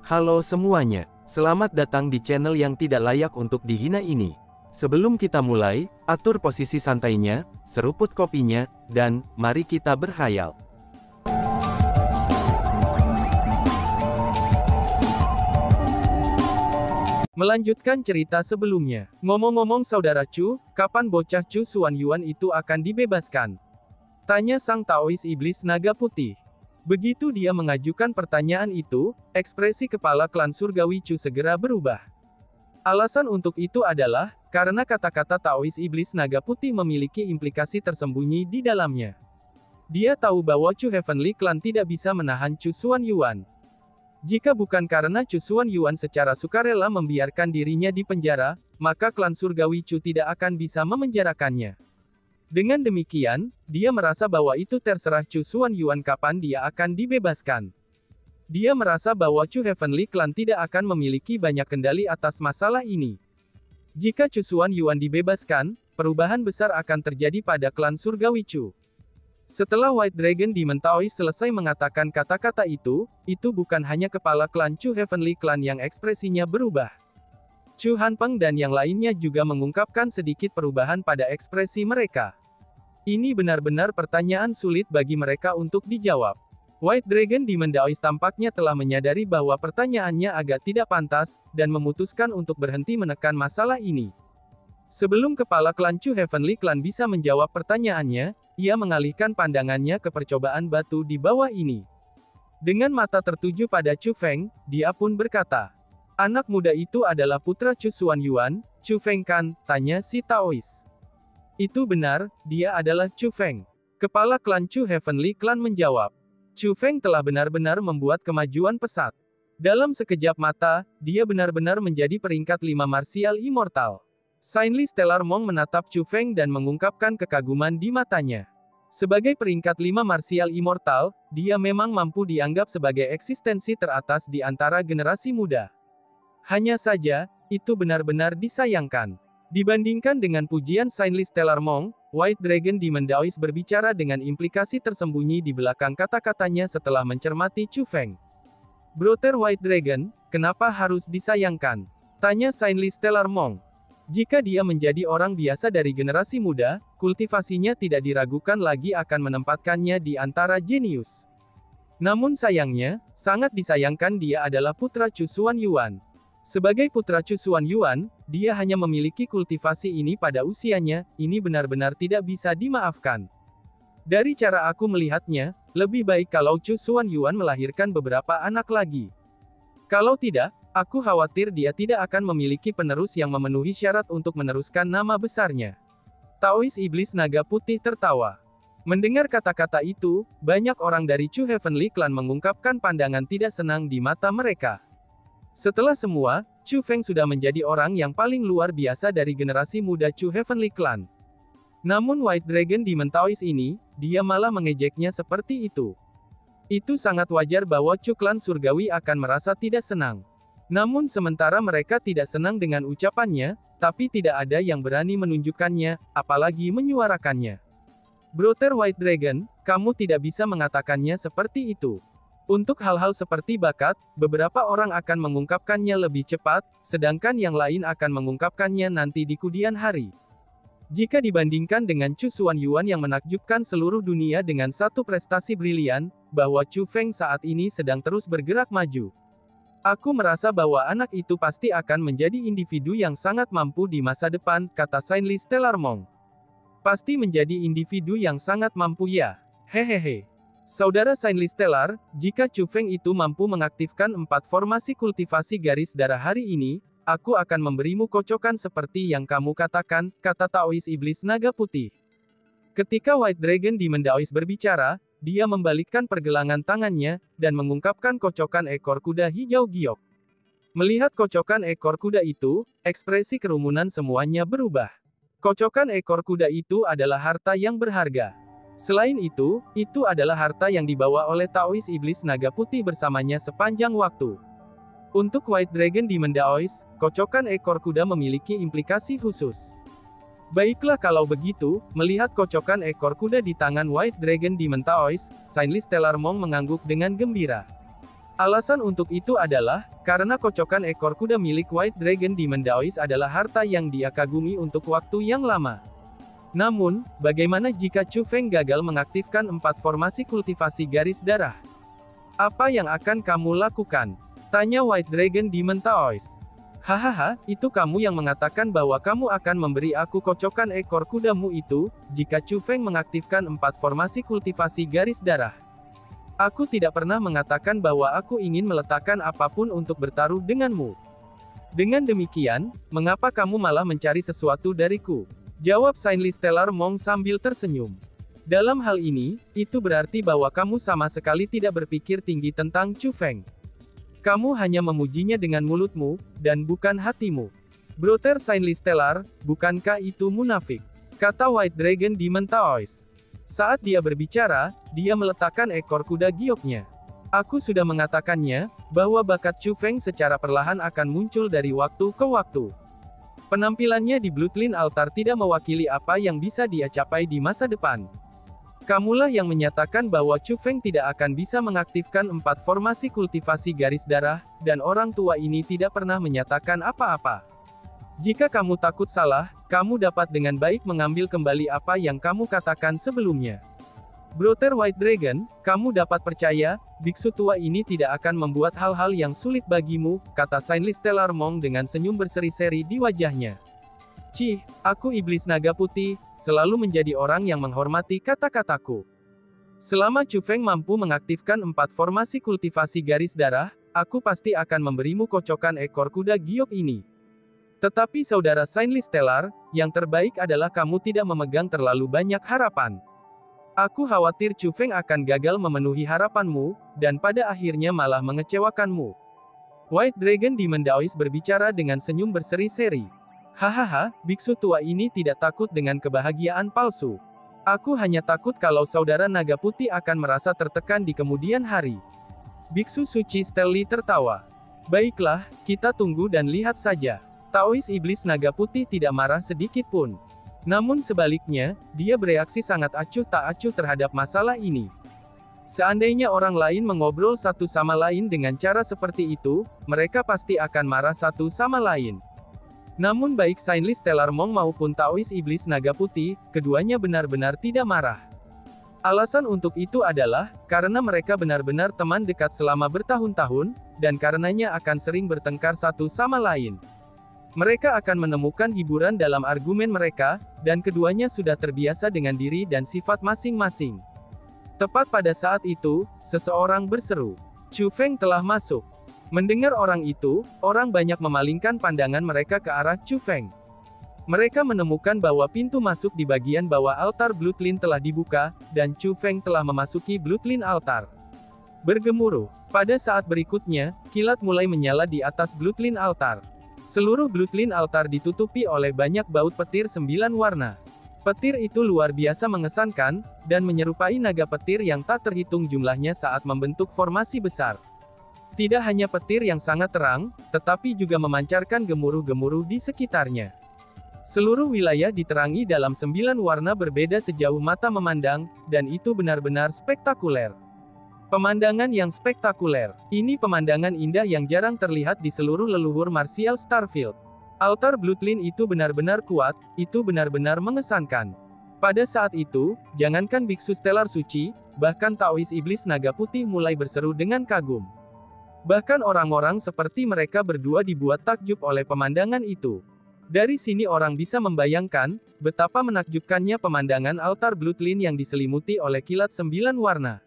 Halo semuanya, selamat datang di channel yang tidak layak untuk dihina ini. Sebelum kita mulai, atur posisi santainya, seruput kopinya, dan mari kita berkhayal. Melanjutkan cerita sebelumnya. Ngomong-ngomong saudara Chu, kapan bocah Chu Xuanyuan itu akan dibebaskan? Tanya sang Taois iblis naga putih. Begitu dia mengajukan pertanyaan itu, ekspresi kepala klan surgawi Chu segera berubah. Alasan untuk itu adalah, karena kata-kata Taois iblis naga putih memiliki implikasi tersembunyi di dalamnya. Dia tahu bahwa Chu Heavenly Clan tidak bisa menahan Chu Xuanyuan. Jika bukan karena Chu Xuanyuan secara sukarela membiarkan dirinya di penjara, maka klan surgawi Chu tidak akan bisa memenjarakannya. Dengan demikian, dia merasa bahwa itu terserah Chu Xuanyuan kapan dia akan dibebaskan. Dia merasa bahwa Chu Heavenly Clan tidak akan memiliki banyak kendali atas masalah ini. Jika Chu Xuanyuan dibebaskan, perubahan besar akan terjadi pada klan surgawi Chu. Setelah White Dragon Demon Taois selesai mengatakan kata-kata itu bukan hanya kepala klan Chu Heavenly Clan yang ekspresinya berubah. Chu Hanpeng dan yang lainnya juga mengungkapkan sedikit perubahan pada ekspresi mereka. Ini benar-benar pertanyaan sulit bagi mereka untuk dijawab. White Dragon Demon Taois tampaknya telah menyadari bahwa pertanyaannya agak tidak pantas, dan memutuskan untuk berhenti menekan masalah ini. Sebelum kepala klan Chu Heavenly Clan bisa menjawab pertanyaannya, ia mengalihkan pandangannya ke percobaan batu di bawah ini. Dengan mata tertuju pada Chu Feng, dia pun berkata, "Anak muda itu adalah putra Chu Xuanyuan, Chu Feng kan?" tanya si Taois. Itu benar, dia adalah Chu Feng. Kepala klan Chu Heavenly Clan menjawab. Chu Feng telah benar-benar membuat kemajuan pesat. Dalam sekejap mata, dia benar-benar menjadi peringkat 5 martial immortal. Saintly Stellar Monk menatap Chu Feng dan mengungkapkan kekaguman di matanya. Sebagai peringkat 5 martial immortal, dia memang mampu dianggap sebagai eksistensi teratas di antara generasi muda. Hanya saja, itu benar-benar disayangkan. Dibandingkan dengan pujian Saintly Stellar Monk, White Dragon Demon Taois berbicara dengan implikasi tersembunyi di belakang kata-katanya setelah mencermati Chu Feng. "Brother White Dragon, kenapa harus disayangkan?" tanya Saintly Stellar Monk. Jika dia menjadi orang biasa dari generasi muda, kultivasinya tidak diragukan lagi akan menempatkannya di antara jenius. Namun sayangnya, sangat disayangkan dia adalah putra Chu Xuanyuan. Sebagai putra Chu Xuanyuan, dia hanya memiliki kultivasi ini pada usianya, ini benar-benar tidak bisa dimaafkan. Dari cara aku melihatnya, lebih baik kalau Chu Xuanyuan melahirkan beberapa anak lagi. Kalau tidak, aku khawatir dia tidak akan memiliki penerus yang memenuhi syarat untuk meneruskan nama besarnya. Taois Iblis Naga Putih tertawa. Mendengar kata-kata itu, banyak orang dari Chu Heavenly Clan mengungkapkan pandangan tidak senang di mata mereka. Setelah semua, Chu Feng sudah menjadi orang yang paling luar biasa dari generasi muda Chu Heavenly Clan. Namun White Dragon Demon Taois ini, dia malah mengejeknya seperti itu. Itu sangat wajar bahwa Chu Clan Surgawi akan merasa tidak senang. Namun sementara mereka tidak senang dengan ucapannya, tapi tidak ada yang berani menunjukkannya, apalagi menyuarakannya. "Brother White Dragon, kamu tidak bisa mengatakannya seperti itu. Untuk hal-hal seperti bakat, beberapa orang akan mengungkapkannya lebih cepat, sedangkan yang lain akan mengungkapkannya nanti di kemudian hari. Jika dibandingkan dengan Chu Xuanyuan yang menakjubkan seluruh dunia dengan satu prestasi brilian, bahwa Chu Feng saat ini sedang terus bergerak maju. Aku merasa bahwa anak itu pasti akan menjadi individu yang sangat mampu di masa depan," kata Saintly Stellar Monk. "Pasti menjadi individu yang sangat mampu ya. Hehehe. Saudara Saintly Stellar, jika Chu Feng itu mampu mengaktifkan 4 formasi kultivasi garis darah hari ini, aku akan memberimu kocokan seperti yang kamu katakan," kata Taois Iblis Naga Putih. Ketika White Dragon Demon Taois berbicara, dia membalikkan pergelangan tangannya, dan mengungkapkan kocokan ekor kuda hijau giok. Melihat kocokan ekor kuda itu, ekspresi kerumunan semuanya berubah. Kocokan ekor kuda itu adalah harta yang berharga. Selain itu adalah harta yang dibawa oleh Taois Iblis Naga Putih bersamanya sepanjang waktu. Untuk White Dragon Demon Taois, kocokan ekor kuda memiliki implikasi khusus. Baiklah kalau begitu, melihat kocokan ekor kuda di tangan White Dragon Demon Taois, Saintly Stellar Monk mengangguk dengan gembira. Alasan untuk itu adalah, karena kocokan ekor kuda milik White Dragon Demon Daoist adalah harta yang dia kagumi untuk waktu yang lama. Namun, bagaimana jika Chu Feng gagal mengaktifkan 4 formasi kultivasi garis darah? Apa yang akan kamu lakukan? Tanya White Dragon Demon Daoist. Hahaha, itu kamu yang mengatakan bahwa kamu akan memberi aku kocokan ekor kudamu itu, jika Chu Feng mengaktifkan 4 formasi kultivasi garis darah. Aku tidak pernah mengatakan bahwa aku ingin meletakkan apapun untuk bertaruh denganmu. Dengan demikian, mengapa kamu malah mencari sesuatu dariku? Jawab Saintly Stellar Monk sambil tersenyum. Dalam hal ini, itu berarti bahwa kamu sama sekali tidak berpikir tinggi tentang Chu Feng. Kamu hanya memujinya dengan mulutmu, dan bukan hatimu. Brother Saintly Stellar, bukankah itu munafik? Kata White Dragon Demon Daoist. Saat dia berbicara, dia meletakkan ekor kuda gioknya. Aku sudah mengatakannya, bahwa bakat Chu Feng secara perlahan akan muncul dari waktu ke waktu. Penampilannya di Bloodline Altar tidak mewakili apa yang bisa dia capai di masa depan. Kamulah yang menyatakan bahwa Chu Feng tidak akan bisa mengaktifkan 4 formasi kultivasi garis darah, dan orang tua ini tidak pernah menyatakan apa-apa. Jika kamu takut salah, kamu dapat dengan baik mengambil kembali apa yang kamu katakan sebelumnya. Brother White Dragon, kamu dapat percaya, biksu tua ini tidak akan membuat hal-hal yang sulit bagimu, kata Saintly Stellar Monk dengan senyum berseri-seri di wajahnya. Cih, aku iblis naga putih, selalu menjadi orang yang menghormati kata-kataku. Selama Chu Feng mampu mengaktifkan 4 formasi kultivasi garis darah, aku pasti akan memberimu kocokan ekor kuda giok ini. Tetapi saudara Saintly Stellar, yang terbaik adalah kamu tidak memegang terlalu banyak harapan. Aku khawatir Chu Feng akan gagal memenuhi harapanmu, dan pada akhirnya malah mengecewakanmu. White Dragon Demon Daoist berbicara dengan senyum berseri-seri. Hahaha, biksu tua ini tidak takut dengan kebahagiaan palsu. Aku hanya takut kalau saudara naga putih akan merasa tertekan di kemudian hari. Biksu suci Stelly tertawa. Baiklah, kita tunggu dan lihat saja. Taois iblis naga putih tidak marah sedikit pun. Namun sebaliknya, dia bereaksi sangat acuh tak acuh terhadap masalah ini. Seandainya orang lain mengobrol satu sama lain dengan cara seperti itu, mereka pasti akan marah satu sama lain. Namun baik Saintly Stellar Monk maupun Taois iblis naga putih, keduanya benar-benar tidak marah. Alasan untuk itu adalah, karena mereka benar-benar teman dekat selama bertahun-tahun, dan karenanya akan sering bertengkar satu sama lain. Mereka akan menemukan hiburan dalam argumen mereka, dan keduanya sudah terbiasa dengan diri dan sifat masing-masing. Tepat pada saat itu, seseorang berseru, Chu Feng telah masuk. Mendengar orang itu, orang banyak memalingkan pandangan mereka ke arah Chu Feng. Mereka menemukan bahwa pintu masuk di bagian bawah altar Bloodline telah dibuka, dan Chu Feng telah memasuki Bloodline Altar. Bergemuruh. Pada saat berikutnya, kilat mulai menyala di atas Bloodline Altar. Seluruh Bloodline Altar ditutupi oleh banyak baut petir 9 warna. Petir itu luar biasa mengesankan, dan menyerupai naga petir yang tak terhitung jumlahnya saat membentuk formasi besar. Tidak hanya petir yang sangat terang, tetapi juga memancarkan gemuruh-gemuruh di sekitarnya. Seluruh wilayah diterangi dalam 9 warna berbeda sejauh mata memandang, dan itu benar-benar spektakuler. Pemandangan yang spektakuler. Ini pemandangan indah yang jarang terlihat di seluruh leluhur martial Starfield. Altar Bloodline itu benar-benar kuat, itu benar-benar mengesankan. Pada saat itu, jangankan biksu stellar suci, bahkan Taois iblis naga putih mulai berseru dengan kagum. Bahkan orang-orang seperti mereka berdua dibuat takjub oleh pemandangan itu. Dari sini orang bisa membayangkan, betapa menakjubkannya pemandangan altar Bloodline yang diselimuti oleh kilat 9 warna.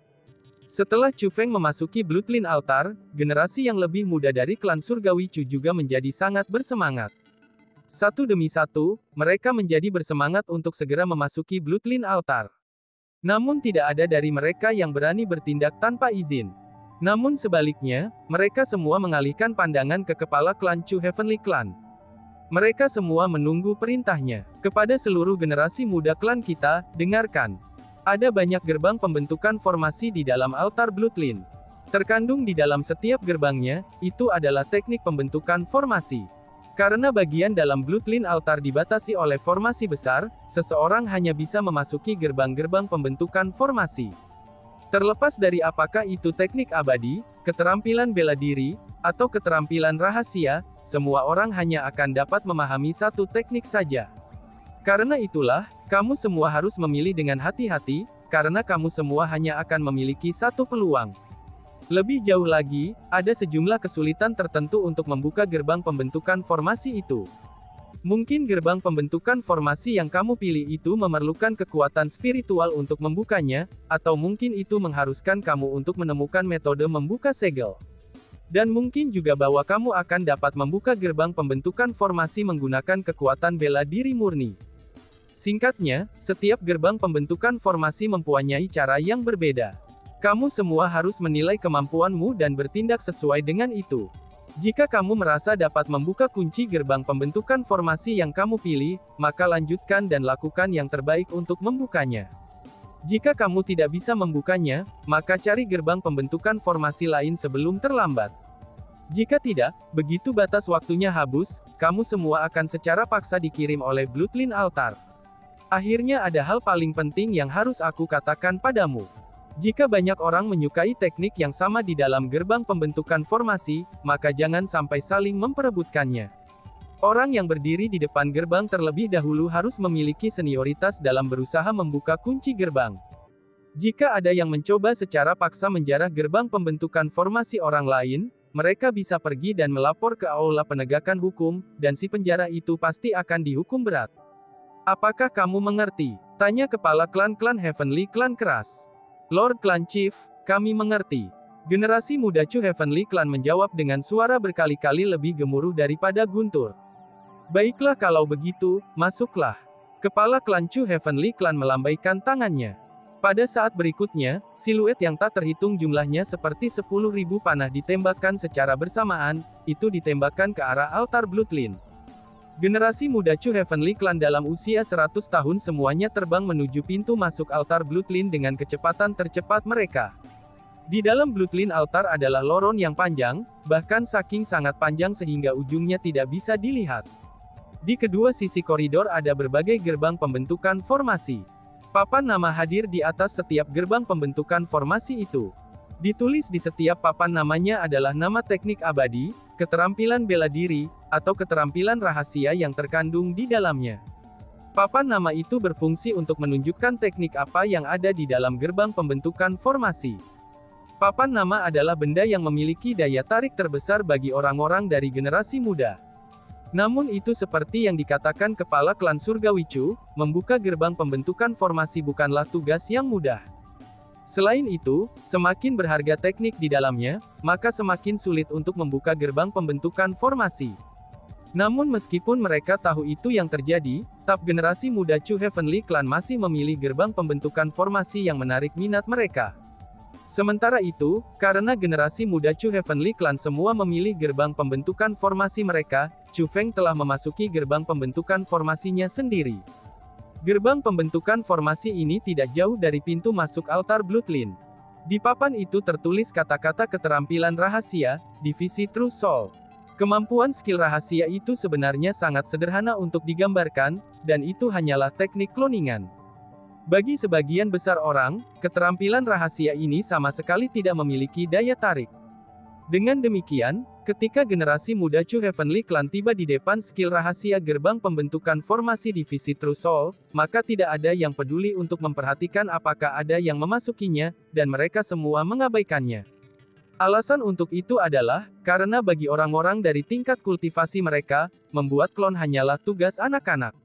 Setelah Chu Feng memasuki Bloodline Altar, generasi yang lebih muda dari klan surgawi Chu juga menjadi sangat bersemangat. Satu demi satu, mereka menjadi bersemangat untuk segera memasuki Bloodline Altar. Namun tidak ada dari mereka yang berani bertindak tanpa izin. Namun sebaliknya, mereka semua mengalihkan pandangan ke kepala klan Chu Heavenly Clan. Mereka semua menunggu perintahnya. Kepada seluruh generasi muda klan kita, dengarkan. Ada banyak gerbang pembentukan formasi di dalam altar Bloodline. Terkandung di dalam setiap gerbangnya, itu adalah teknik pembentukan formasi. Karena bagian dalam Bloodline Altar dibatasi oleh formasi besar, seseorang hanya bisa memasuki gerbang-gerbang pembentukan formasi. Terlepas dari apakah itu teknik abadi, keterampilan bela diri, atau keterampilan rahasia, semua orang hanya akan dapat memahami satu teknik saja. Karena itulah, kamu semua harus memilih dengan hati-hati, karena kamu semua hanya akan memiliki satu peluang. Lebih jauh lagi, ada sejumlah kesulitan tertentu untuk membuka gerbang pembentukan formasi itu. Mungkin gerbang pembentukan formasi yang kamu pilih itu memerlukan kekuatan spiritual untuk membukanya, atau mungkin itu mengharuskan kamu untuk menemukan metode membuka segel. Dan mungkin juga bahwa kamu akan dapat membuka gerbang pembentukan formasi menggunakan kekuatan bela diri murni. Singkatnya, setiap gerbang pembentukan formasi mempunyai cara yang berbeda. Kamu semua harus menilai kemampuanmu dan bertindak sesuai dengan itu. Jika kamu merasa dapat membuka kunci gerbang pembentukan formasi yang kamu pilih, maka lanjutkan dan lakukan yang terbaik untuk membukanya. Jika kamu tidak bisa membukanya, maka cari gerbang pembentukan formasi lain sebelum terlambat. Jika tidak, begitu batas waktunya habis, kamu semua akan secara paksa dikirim oleh Bloodline Altar. Akhirnya ada hal paling penting yang harus aku katakan padamu. Jika banyak orang menyukai teknik yang sama di dalam gerbang pembentukan formasi, maka jangan sampai saling memperebutkannya. Orang yang berdiri di depan gerbang terlebih dahulu harus memiliki senioritas dalam berusaha membuka kunci gerbang. Jika ada yang mencoba secara paksa menjarah gerbang pembentukan formasi orang lain, mereka bisa pergi dan melapor ke aula penegakan hukum, dan si penjara itu pasti akan dihukum berat. Apakah kamu mengerti? Tanya kepala klan-klan Heavenly Clan keras. Lord Clan Chief, kami mengerti. Generasi muda Chu Heavenly Clan menjawab dengan suara berkali-kali lebih gemuruh daripada guntur. Baiklah kalau begitu, masuklah. Kepala klan Chu Heavenly Clan melambaikan tangannya. Pada saat berikutnya, siluet yang tak terhitung jumlahnya seperti 10.000 panah ditembakkan secara bersamaan, itu ditembakkan ke arah altar Bloodline. Generasi muda Chu Heavenly Clan dalam usia 100 tahun semuanya terbang menuju pintu masuk altar Bloodline dengan kecepatan tercepat mereka. Di dalam Bloodline altar adalah lorong yang panjang, bahkan saking sangat panjang sehingga ujungnya tidak bisa dilihat. Di kedua sisi koridor ada berbagai gerbang pembentukan formasi. Papan nama hadir di atas setiap gerbang pembentukan formasi itu. Ditulis di setiap papan namanya adalah nama teknik abadi, keterampilan bela diri, atau keterampilan rahasia yang terkandung di dalamnya. Papan nama itu berfungsi untuk menunjukkan teknik apa yang ada di dalam gerbang pembentukan formasi. Papan nama adalah benda yang memiliki daya tarik terbesar bagi orang-orang dari generasi muda. Namun itu seperti yang dikatakan kepala klan Surgawi Chu, membuka gerbang pembentukan formasi bukanlah tugas yang mudah. Selain itu, semakin berharga teknik di dalamnya, maka semakin sulit untuk membuka gerbang pembentukan formasi. Namun meskipun mereka tahu itu yang terjadi, tetap generasi muda Chu Heavenly Clan masih memilih gerbang pembentukan formasi yang menarik minat mereka. Sementara itu, karena generasi muda Chu Heavenly Clan semua memilih gerbang pembentukan formasi mereka, Chu Feng telah memasuki gerbang pembentukan formasinya sendiri. Gerbang pembentukan formasi ini tidak jauh dari pintu masuk altar Bloodline. Di papan itu tertulis kata-kata keterampilan rahasia, divisi True Soul. Kemampuan skill rahasia itu sebenarnya sangat sederhana untuk digambarkan, dan itu hanyalah teknik kloningan. Bagi sebagian besar orang, keterampilan rahasia ini sama sekali tidak memiliki daya tarik. Dengan demikian, ketika generasi muda Chu Heavenly Clan tiba di depan skill rahasia gerbang pembentukan formasi divisi True Soul, maka tidak ada yang peduli untuk memperhatikan apakah ada yang memasukinya, dan mereka semua mengabaikannya. Alasan untuk itu adalah, karena bagi orang-orang dari tingkat kultivasi mereka, membuat klon hanyalah tugas anak-anak.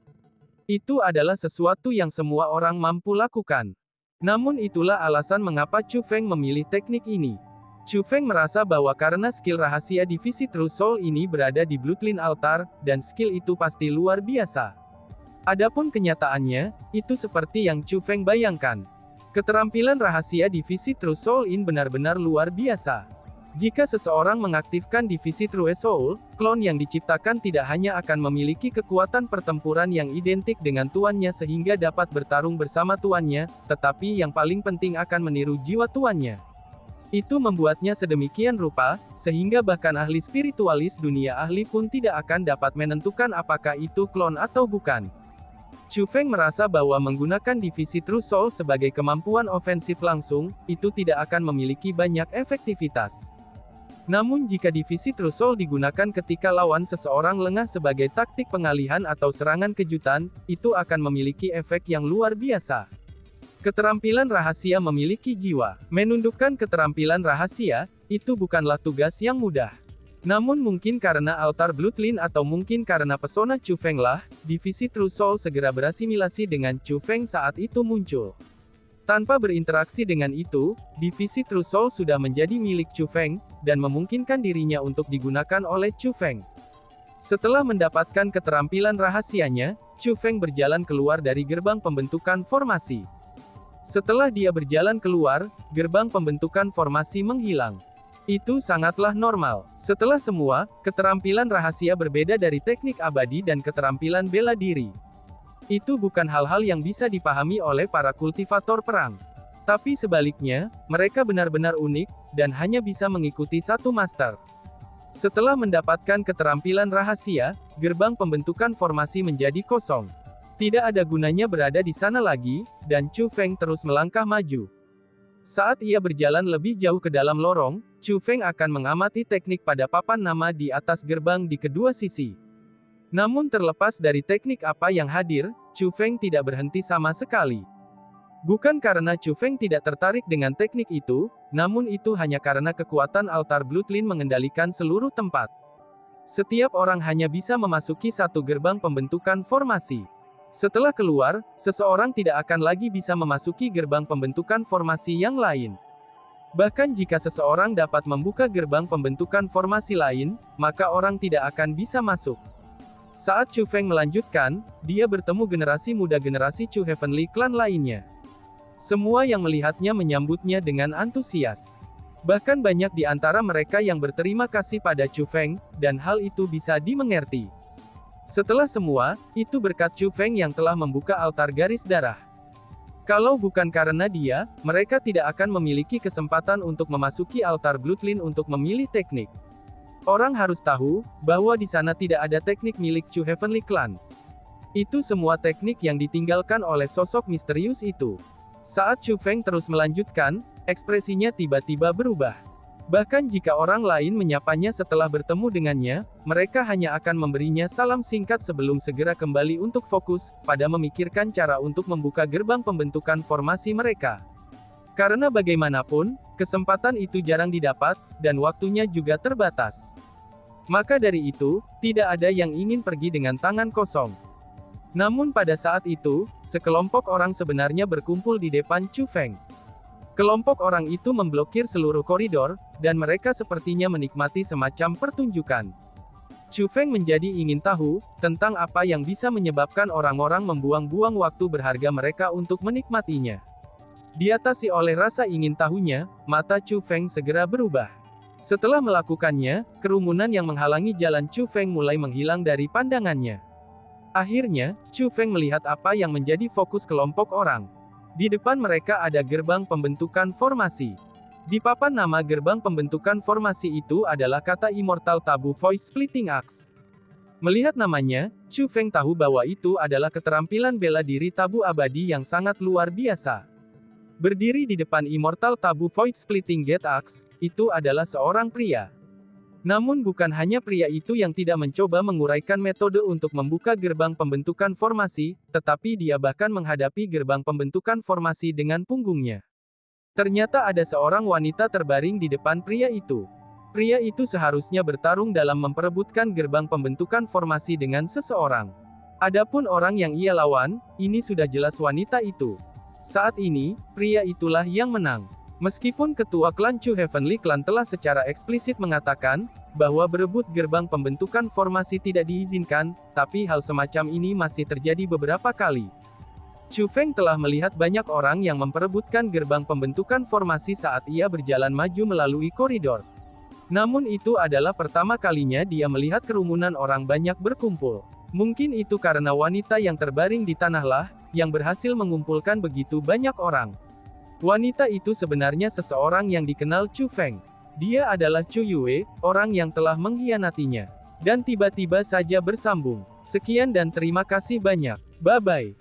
Itu adalah sesuatu yang semua orang mampu lakukan. Namun itulah alasan mengapa Chu Feng memilih teknik ini. Chu Feng merasa bahwa karena skill rahasia divisi True Soul ini berada di Bloodline Altar, dan skill itu pasti luar biasa. Adapun kenyataannya, itu seperti yang Chu Feng bayangkan. Keterampilan rahasia divisi True Soul ini benar-benar luar biasa. Jika seseorang mengaktifkan divisi True Soul, klon yang diciptakan tidak hanya akan memiliki kekuatan pertempuran yang identik dengan tuannya sehingga dapat bertarung bersama tuannya, tetapi yang paling penting akan meniru jiwa tuannya. Itu membuatnya sedemikian rupa, sehingga bahkan ahli spiritualis dunia ahli pun tidak akan dapat menentukan apakah itu klon atau bukan. Chu Feng merasa bahwa menggunakan divisi True Soul sebagai kemampuan ofensif langsung, itu tidak akan memiliki banyak efektivitas. Namun jika divisi True Soul digunakan ketika lawan seseorang lengah sebagai taktik pengalihan atau serangan kejutan, itu akan memiliki efek yang luar biasa. Keterampilan rahasia memiliki jiwa. Menundukkan keterampilan rahasia, itu bukanlah tugas yang mudah. Namun mungkin karena altar Bloodline atau mungkin karena pesona Chu Feng lah, divisi True Soul segera berasimilasi dengan Chu Feng saat itu muncul. Tanpa berinteraksi dengan itu, divisi True Soul sudah menjadi milik Chu Feng, dan memungkinkan dirinya untuk digunakan oleh Chu Feng. Setelah mendapatkan keterampilan rahasianya, Chu Feng berjalan keluar dari gerbang pembentukan formasi. Setelah dia berjalan keluar, gerbang pembentukan formasi menghilang. Itu sangatlah normal. Setelah semua, keterampilan rahasia berbeda dari teknik abadi dan keterampilan bela diri. Itu bukan hal-hal yang bisa dipahami oleh para kultivator perang. Tapi sebaliknya, mereka benar-benar unik, dan hanya bisa mengikuti satu master. Setelah mendapatkan keterampilan rahasia, gerbang pembentukan formasi menjadi kosong. Tidak ada gunanya berada di sana lagi, dan Chu Feng terus melangkah maju. Saat ia berjalan lebih jauh ke dalam lorong, Chu Feng akan mengamati teknik pada papan nama di atas gerbang di kedua sisi. Namun terlepas dari teknik apa yang hadir, Chu Feng tidak berhenti sama sekali. Bukan karena Chu Feng tidak tertarik dengan teknik itu, namun itu hanya karena kekuatan altar Bloodline mengendalikan seluruh tempat. Setiap orang hanya bisa memasuki satu gerbang pembentukan formasi. Setelah keluar, seseorang tidak akan lagi bisa memasuki gerbang pembentukan formasi yang lain. Bahkan jika seseorang dapat membuka gerbang pembentukan formasi lain, maka orang tidak akan bisa masuk. Saat Chu Feng melanjutkan, dia bertemu generasi muda generasi Chu Heavenly Clan lainnya. Semua yang melihatnya menyambutnya dengan antusias. Bahkan banyak di antara mereka yang berterima kasih pada Chu Feng, dan hal itu bisa dimengerti. Setelah semua, itu berkat Chu Feng yang telah membuka altar garis darah. Kalau bukan karena dia, mereka tidak akan memiliki kesempatan untuk memasuki altar Bloodline untuk memilih teknik. Orang harus tahu, bahwa di sana tidak ada teknik milik Chu Heavenly Clan. Itu semua teknik yang ditinggalkan oleh sosok misterius itu. Saat Chu Feng terus melanjutkan, ekspresinya tiba-tiba berubah. Bahkan jika orang lain menyapanya setelah bertemu dengannya, mereka hanya akan memberinya salam singkat sebelum segera kembali untuk fokus pada memikirkan cara untuk membuka gerbang pembentukan formasi mereka. Karena bagaimanapun, kesempatan itu jarang didapat, dan waktunya juga terbatas. Maka dari itu, tidak ada yang ingin pergi dengan tangan kosong. Namun pada saat itu, sekelompok orang sebenarnya berkumpul di depan Chu Feng. Kelompok orang itu memblokir seluruh koridor, dan mereka sepertinya menikmati semacam pertunjukan. Chu Feng menjadi ingin tahu, tentang apa yang bisa menyebabkan orang-orang membuang-buang waktu berharga mereka untuk menikmatinya. Diatasi oleh rasa ingin tahunya, mata Chu Feng segera berubah. Setelah melakukannya, kerumunan yang menghalangi jalan Chu Feng mulai menghilang dari pandangannya. Akhirnya, Chu Feng melihat apa yang menjadi fokus kelompok orang. Di depan mereka ada gerbang pembentukan formasi. Di papan nama gerbang pembentukan formasi itu adalah kata Immortal Tabu Void Splitting Axe. Melihat namanya, Chu Feng tahu bahwa itu adalah keterampilan bela diri tabu abadi yang sangat luar biasa. Berdiri di depan Immortal Tabu Void Splitting Gate Axe, itu adalah seorang pria. Namun bukan hanya pria itu yang tidak mencoba menguraikan metode untuk membuka gerbang pembentukan formasi, tetapi dia bahkan menghadapi gerbang pembentukan formasi dengan punggungnya. Ternyata ada seorang wanita terbaring di depan pria itu. Pria itu seharusnya bertarung dalam memperebutkan gerbang pembentukan formasi dengan seseorang. Adapun orang yang ia lawan, ini sudah jelas wanita itu. Saat ini, pria itulah yang menang. Meskipun ketua klan Chu Heavenly Clan telah secara eksplisit mengatakan, bahwa berebut gerbang pembentukan formasi tidak diizinkan, tapi hal semacam ini masih terjadi beberapa kali. Chu Feng telah melihat banyak orang yang memperebutkan gerbang pembentukan formasi saat ia berjalan maju melalui koridor. Namun itu adalah pertama kalinya dia melihat kerumunan orang banyak berkumpul. Mungkin itu karena wanita yang terbaring di tanahlah, yang berhasil mengumpulkan begitu banyak orang. Wanita itu sebenarnya seseorang yang dikenal Chu Feng. Dia adalah Chu Yue, orang yang telah mengkhianatinya. Dan tiba-tiba saja bersambung. Sekian dan terima kasih banyak. Bye-bye.